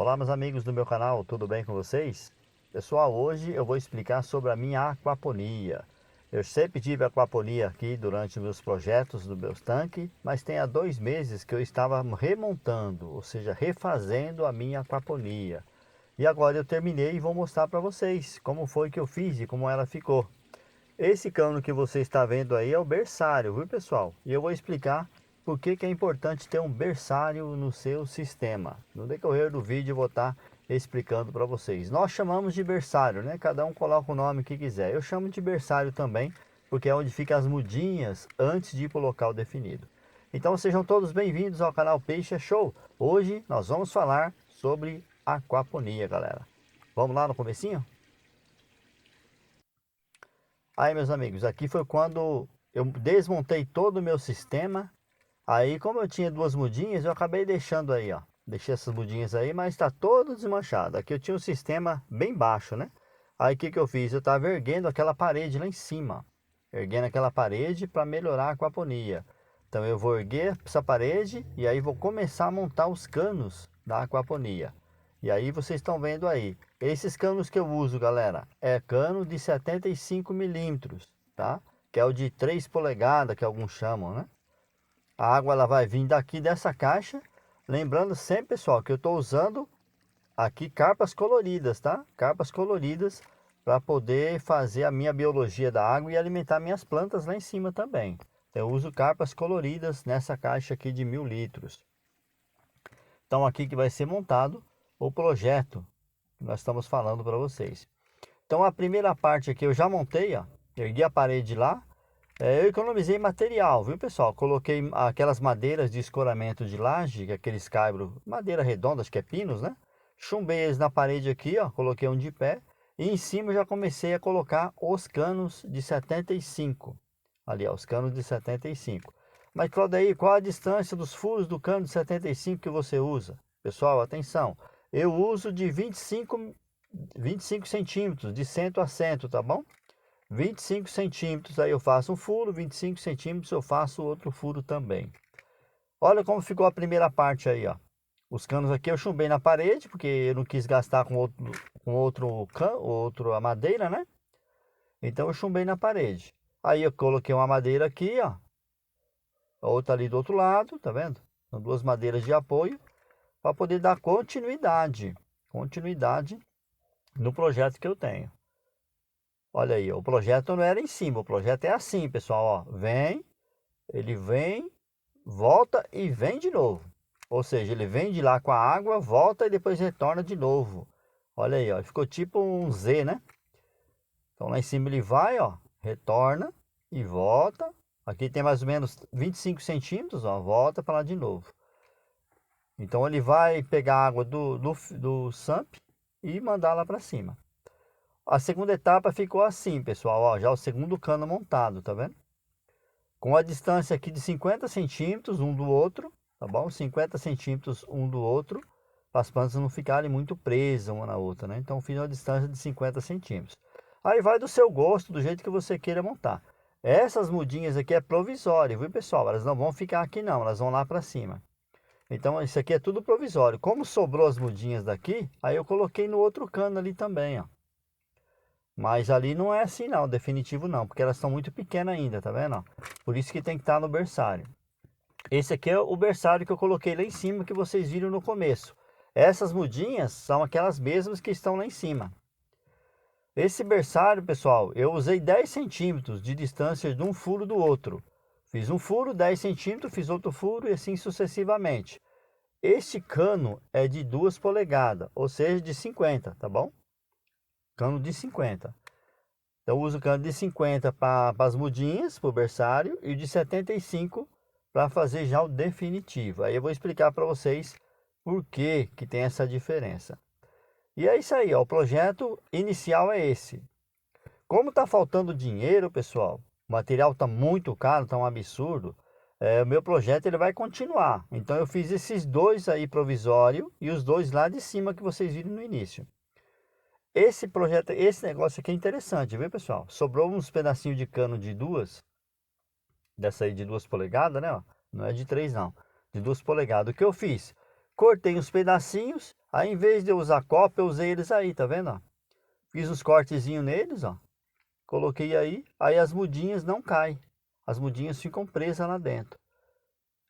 Olá, meus amigos do meu canal, tudo bem com vocês? Pessoal, hoje eu vou explicar sobre a minha aquaponia. Eu sempre tive aquaponia aqui durante meus projetos do meus tanques, mas tem há 2 meses que eu estava remontando, ou seja, refazendo a minha aquaponia. E agora eu terminei e vou mostrar para vocês como foi que eu fiz e como ela ficou. Esse cano que você está vendo aí é o berçário, viu pessoal? E eu vou explicar por que é importante ter um berçário no seu sistema. No decorrer do vídeo eu vou estar explicando para vocês. Nós chamamos de berçário, né? Cada um coloca o nome que quiser. Eu chamo de berçário também, porque é onde ficam as mudinhas antes de ir para o local definido. Então sejam todos bem-vindos ao canal Peixe é Show. Hoje nós vamos falar sobre aquaponia, galera. Vamos lá no comecinho? Aí, meus amigos, aqui foi quando eu desmontei todo o meu sistema. Aí, como eu tinha duas mudinhas, eu acabei deixando aí, ó. Deixei essas mudinhas aí, mas está todo desmanchado. Aqui eu tinha um sistema bem baixo, né? Aí, o que que eu fiz? Eu estava erguendo aquela parede lá em cima. Erguendo aquela parede para melhorar a aquaponia. Então, eu vou erguer essa parede e aí vou começar a montar os canos da aquaponia. E aí, vocês estão vendo aí. Esses canos que eu uso, galera, é cano de 75 milímetros, tá? Que é o de 3 polegadas, que alguns chamam, né? A água ela vai vir daqui dessa caixa. Lembrando sempre, pessoal, que eu estou usando aqui carpas coloridas, tá? Carpas coloridas para poder fazer a minha biologia da água e alimentar minhas plantas lá em cima também. Então, eu uso carpas coloridas nessa caixa aqui de 1000 litros. Então, aqui que vai ser montado o projeto que nós estamos falando para vocês. Então, a primeira parte aqui eu já montei, ó. Ergui a parede lá. Eu economizei material, viu pessoal? Coloquei aquelas madeiras de escoramento de laje, que é aqueles caibros, madeira redonda, acho que é pinos, né? Chumbei eles na parede aqui, ó, coloquei um de pé. E em cima eu já comecei a colocar os canos de 75. Ali, ó, os canos de 75. Mas, Claudaí, qual a distância dos furos do cano de 75 que você usa? Pessoal, atenção. Eu uso de 25 centímetros, de centro a centro, tá bom? 25 centímetros, aí eu faço um furo, 25 centímetros eu faço outro furo também. Olha como ficou a primeira parte aí, ó. Os canos aqui eu chumbei na parede, porque eu não quis gastar com outro cano, outra madeira, né? Então eu chumbei na parede. Aí eu coloquei uma madeira aqui, ó. Outra ali do outro lado, tá vendo? São duas madeiras de apoio, para poder dar continuidade. Continuidade no projeto que eu tenho. Olha aí, o projeto não era em cima, o projeto é assim, pessoal, ó. Ele vem, volta e vem de novo. Ou seja, ele vem de lá com a água, volta e depois retorna de novo. Olha aí, ó, ficou tipo um Z, né? Então lá em cima ele vai, ó, retorna e volta. Aqui tem mais ou menos 25 centímetros, ó, volta para lá de novo. Então ele vai pegar a água do SAMP e mandar lá para cima. A segunda etapa ficou assim, pessoal, ó, já o segundo cano montado, tá vendo? Com a distância aqui de 50 centímetros um do outro, tá bom? 50 centímetros um do outro, para as plantas não ficarem muito presas uma na outra, né? Então fiz uma distância de 50 centímetros. Aí vai do seu gosto, do jeito que você queira montar. Essas mudinhas aqui é provisório, viu pessoal? Elas não vão ficar aqui não, elas vão lá para cima. Então isso aqui é tudo provisório. Como sobrou as mudinhas daqui, aí eu coloquei no outro cano ali também, ó. Mas ali não é assim não, definitivo não, porque elas estão muito pequenas ainda, tá vendo? Por isso que tem que estar no berçário. Esse aqui é o berçário que eu coloquei lá em cima, que vocês viram no começo. Essas mudinhas são aquelas mesmas que estão lá em cima. Esse berçário, pessoal, eu usei 10 centímetros de distância de um furo do outro. Fiz um furo, 10 centímetros, fiz outro furo e assim sucessivamente. Este cano é de 2 polegadas, ou seja, de 50, tá bom? Cano de 50. Então eu uso o cano de 50 para as mudinhas, para o berçário, e o de 75 para fazer já o definitivo. Aí eu vou explicar para vocês por que que tem essa diferença. E é isso aí, ó, o projeto inicial é esse. Como está faltando dinheiro, pessoal, o material está muito caro, está um absurdo, o meu projeto ele vai continuar. Então eu fiz esses dois aí provisório e os dois lá de cima que vocês viram no início. Esse projeto, esse negócio aqui é interessante, viu pessoal? Sobrou uns pedacinhos de cano de duas, dessa aí de 2 polegadas, né? Ó, não é de 3 não, de 2 polegadas. O que eu fiz? Cortei uns pedacinhos, Aí, em vez de eu usar copa, eu usei eles aí, tá vendo, ó? Fiz uns cortezinhos neles, ó. Coloquei aí as mudinhas não caem. As mudinhas ficam presas lá dentro.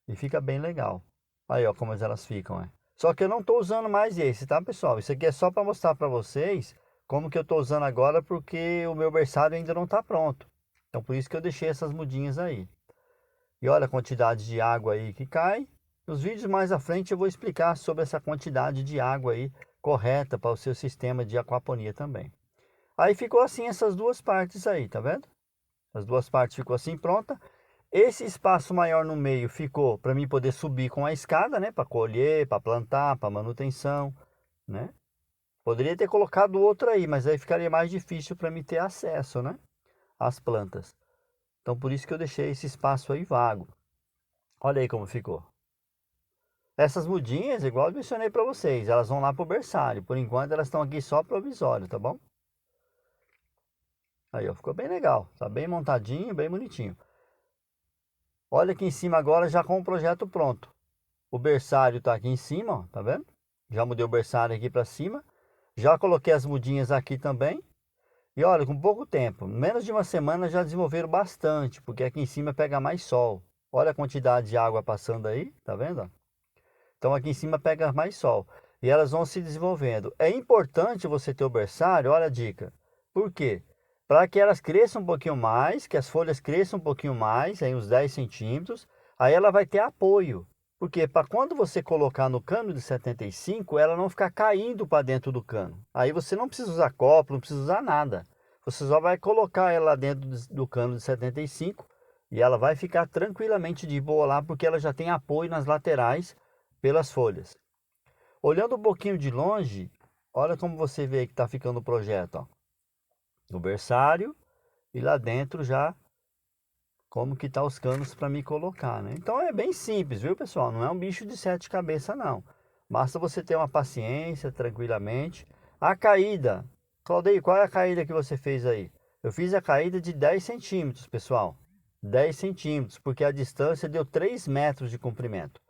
E fica bem legal. Aí, ó, como elas ficam, é. Só que eu não tô usando mais esse, tá, pessoal? Isso aqui é só para mostrar para vocês como que eu tô usando agora, porque o meu berçário ainda não tá pronto. Então, por isso que eu deixei essas mudinhas aí. E olha a quantidade de água aí que cai. Nos vídeos mais à frente eu vou explicar sobre essa quantidade de água aí correta para o seu sistema de aquaponia também. Aí ficou assim essas duas partes aí, tá vendo? As duas partes ficou assim pronta. Esse espaço maior no meio ficou para mim poder subir com a escada, né? Para colher, para plantar, para manutenção, né? Poderia ter colocado outro aí, mas aí ficaria mais difícil para mim ter acesso, né? Às plantas. Então por isso que eu deixei esse espaço aí vago. Olha aí como ficou. Essas mudinhas, igual eu mencionei para vocês, elas vão lá pro berçário. Por enquanto elas estão aqui só provisório, tá bom? Aí, ó, ficou bem legal. Tá bem montadinho, bem bonitinho. Olha aqui em cima agora já com o projeto pronto. O berçário tá aqui em cima, ó, tá vendo? Já mudei o berçário aqui para cima. Já coloquei as mudinhas aqui também. E olha, com pouco tempo, menos de uma semana já desenvolveram bastante, porque aqui em cima pega mais sol. Olha a quantidade de água passando aí, tá vendo? Então aqui em cima pega mais sol. E elas vão se desenvolvendo. É importante você ter o berçário, olha a dica. Por quê? Para que elas cresçam um pouquinho mais, que as folhas cresçam um pouquinho mais, aí uns 10 centímetros, aí ela vai ter apoio. Porque para quando você colocar no cano de 75, ela não ficar caindo para dentro do cano. Aí você não precisa usar copo, não precisa usar nada. Você só vai colocar ela dentro do cano de 75 e ela vai ficar tranquilamente de boa lá, porque ela já tem apoio nas laterais pelas folhas. Olhando um pouquinho de longe, olha como você vê que está ficando o projeto, ó. O berçário e lá dentro já como que tá os canos para me colocar, né? Então é bem simples, viu, pessoal? Não é um bicho de sete cabeças, não. Basta você ter uma paciência, tranquilamente. A caída, Claudeio, qual é a caída que você fez aí? Eu fiz a caída de 10 centímetros, pessoal. 10 centímetros, porque a distância deu 3 metros de comprimento.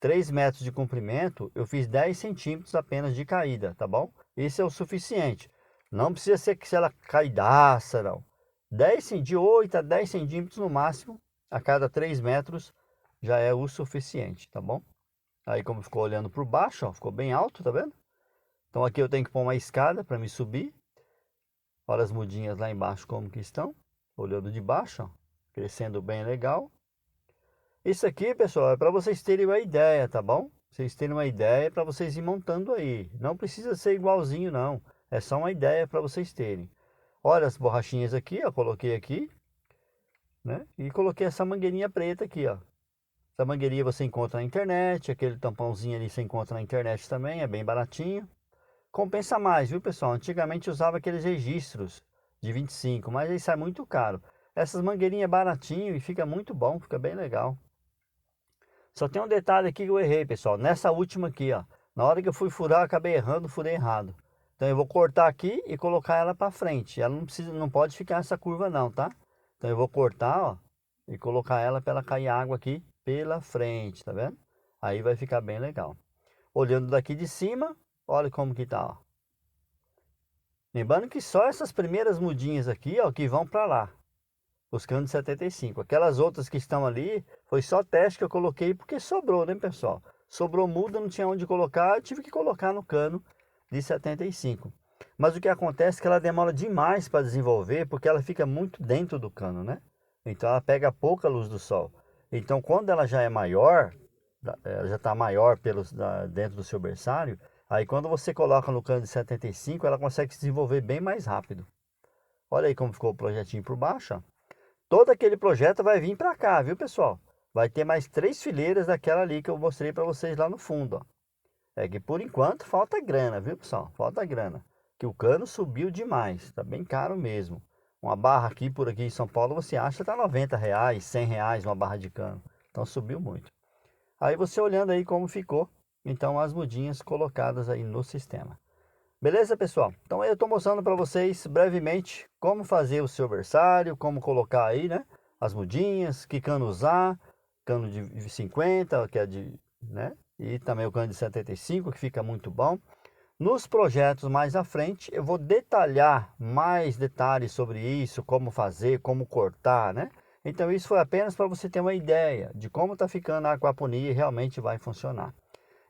3 metros de comprimento, eu fiz 10 centímetros apenas de caída, tá bom? Isso é o suficiente. Não precisa ser que se ela caidaça, não. 10, de 8 a 10 centímetros no máximo, a cada 3 metros, já é o suficiente, tá bom? Aí como ficou olhando por baixo, ó, ficou bem alto, tá vendo? Então aqui eu tenho que pôr uma escada para me subir. Olha as mudinhas lá embaixo como que estão. Olhando de baixo, ó, crescendo bem legal. Isso aqui, pessoal, é para vocês terem uma ideia, tá bom? Vocês terem uma ideia para vocês ir montando aí. Não precisa ser igualzinho, não. É só uma ideia para vocês terem. Olha as borrachinhas aqui, ó, coloquei aqui, né? E coloquei essa mangueirinha preta aqui, ó. Essa mangueirinha você encontra na internet, aquele tampãozinho ali você encontra na internet também, é bem baratinho. Compensa mais, viu, pessoal? Antigamente usava aqueles registros de 25, mas aí sai muito caro. Essas mangueirinhas baratinho e fica muito bom, fica bem legal. Só tem um detalhe aqui que eu errei, pessoal. Nessa última aqui, ó. Na hora que eu fui furar, eu acabei errando, furei errado. Então eu vou cortar aqui e colocar ela para frente. Ela não precisa, não pode ficar essa curva não, tá? Então eu vou cortar, ó, e colocar ela para ela cair água aqui pela frente, tá vendo? Aí vai ficar bem legal. Olhando daqui de cima, olha como que tá, ó. Lembrando que só essas primeiras mudinhas aqui, ó, que vão para lá. Os canos de 75. Aquelas outras que estão ali, foi só teste que eu coloquei porque sobrou, né, pessoal? Sobrou muda, não tinha onde colocar, eu tive que colocar no cano de 75. Mas o que acontece é que ela demora demais para desenvolver, porque ela fica muito dentro do cano, né? Então ela pega pouca luz do sol. Então quando ela já é maior, ela já está maior dentro do seu berçário, aí quando você coloca no cano de 75, ela consegue se desenvolver bem mais rápido. Olha aí como ficou o projetinho por baixo, ó. Todo aquele projeto vai vir para cá, viu, pessoal? Vai ter mais 3 fileiras daquela ali que eu mostrei para vocês lá no fundo, ó. É que por enquanto falta grana, viu, pessoal? Falta grana. Que o cano subiu demais, tá bem caro mesmo. Uma barra aqui, por aqui em São Paulo, você acha tá R$ 90, R$ 100 uma barra de cano. Então subiu muito. Aí você olhando aí como ficou, então as mudinhas colocadas aí no sistema. Beleza, pessoal? Então eu estou mostrando para vocês brevemente como fazer o seu berçário, como colocar aí, né? As mudinhas, que cano usar, cano de 50, que é de, né? e também o cano de 75, que fica muito bom. Nos projetos mais à frente, eu vou detalhar mais detalhes sobre isso, como fazer, como cortar, né? Então isso foi apenas para você ter uma ideia de como está ficando a aquaponia e realmente vai funcionar.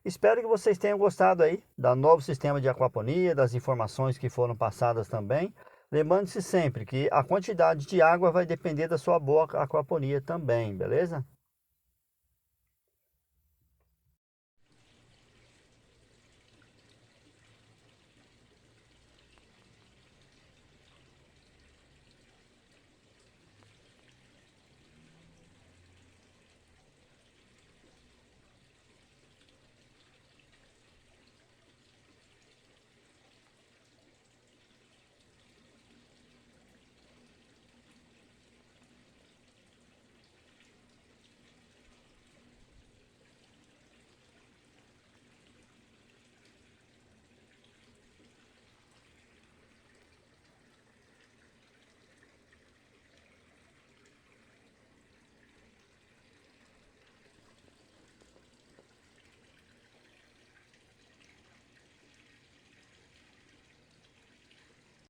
Espero que vocês tenham gostado aí do novo sistema de aquaponia, das informações que foram passadas também. Lembrando-se sempre que a quantidade de água vai depender da sua boa aquaponia também, beleza?